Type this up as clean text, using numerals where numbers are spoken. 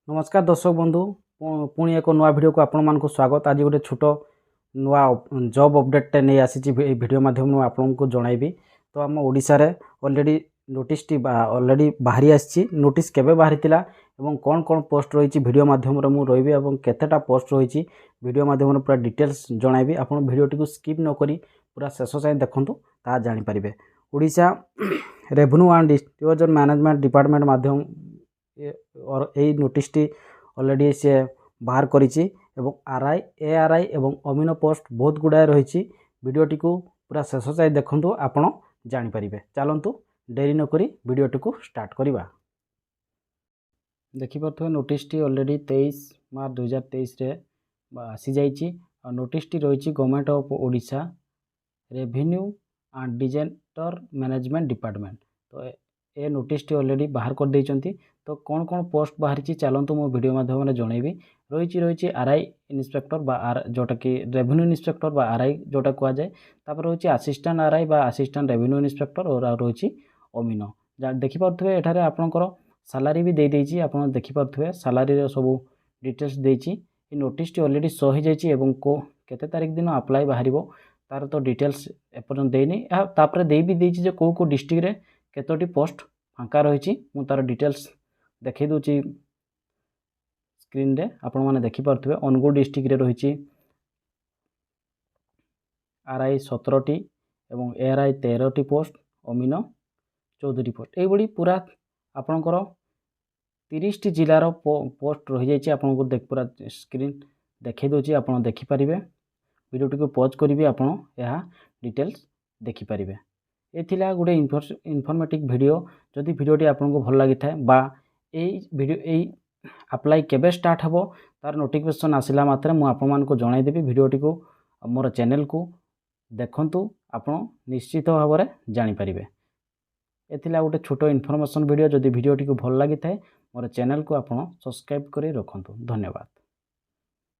नमस्कार दर्शक बंधु पुणी एक नुआ वीडियो को आपण मानक स्वागत। आज गोटे छोट नुआ जॉब अपडेट नहीं आसी वीडियो माध्यम आपको जनइबी। तो आम ओडिशा रे ऑलरेडी नोटिस टी ऑलरेडी बाहरी आसी नोटिस केबे बाहरी थिला एवं कौन कौन पोस्ट रही वीडियो माध्यम रे मु रहिबी एवं केतेटा पोस्ट रही वीडियो माध्यम पूरा डिटेल्स जनइबी। आपण वीडियो टी को स्किप न करी पूरा शेष जाए देखंतु ता जानि परिबे। Odisha revenue and distribution management department माध्यम और यही नोटिस टी ऑलरेडी से बाहर करिछि एवं आरआई एआरआई एवं अमीनो पोस्ट बहुत गुड़ाए रही। वीडियोटी को पूरा शेष जाए देखंतु आपण जानि परिबे। चलंतु देरी न करी वीडियोटी को स्टार्ट करिबा। देखि परथो नोटिस टी ऑलरेडी 23 मार्च 2023 रे आसी जाइछि। और नोटिस टी रही government of Odisha revenue and disaster management department. तो ए नोटिस टी ऑलरेडी बाहर कर देइचंती। तो कौन कौन पोस्ट बाहरी चलतु मो वीडियो माध्यम जनइबी। रही आरआई इन्स्पेक्टर जोटा कि रेवेन्यू इन्स्पेक्टर बा आरआई जोटा कह जाए। तापर रही असिस्टेंट आरआई बा असिस्टेंट रेवेन्यू इन्स्पेक्टर और रही अमीनो। देखिपे एठारे आपणकर सालारी भी दे देइछि। आपण देखिपे सालारी सब डिटेल्स देइछि। नोटिस टी ऑलरेडी शो हो जाइछि एवं को केते तारिख दिन अप्लाई बाहरिबो तार तो डिटेल्स एपर्यंत देइनि। तापर दे भी देइछि जे को डिस्ट्रिक्ट रे केतोटी पोस्ट फांका रही। मु तार डिटेल्स देखै दूची स्क्रीन रे आपण माने देखि परथबे। अनुगुल डिस्ट्रिक्ट रे रही आरआई 17 टी एवं एआरआई 13 टी पोस्ट अमीनो 14 टी पोस्ट। एबडी पूरा आपणकर 30 टी जिल्लार पोस्ट रही जाइछि। आपनको देख पूरा स्क्रीन देखै दूची आपण देखि परिबे। वीडियोटी को पॉज करिवे आपण यहा डिटेल्स देखि परिबे। एथिला गुडे इनफॉर्मेटिव वीडियो। जदि वीडियोटी आपनको भल लागि थाए बा वीडियो अप्लाई केबे स्टार्ट हबो तार नोटिफिकेशन आसिला मात्रे मु आपण मानको जणाई देबी। वीडियोटी को मोर चैनल को देखंतु आपण निश्चित भाव में जानि परिबे। एथिला गोटे छोट इनफॉर्मेशन वीडियो। जदि वीडियोटी को भल लागि थाए मोर चैनल को आपण सब्सक्राइब करी रखंतु। धन्यवाद।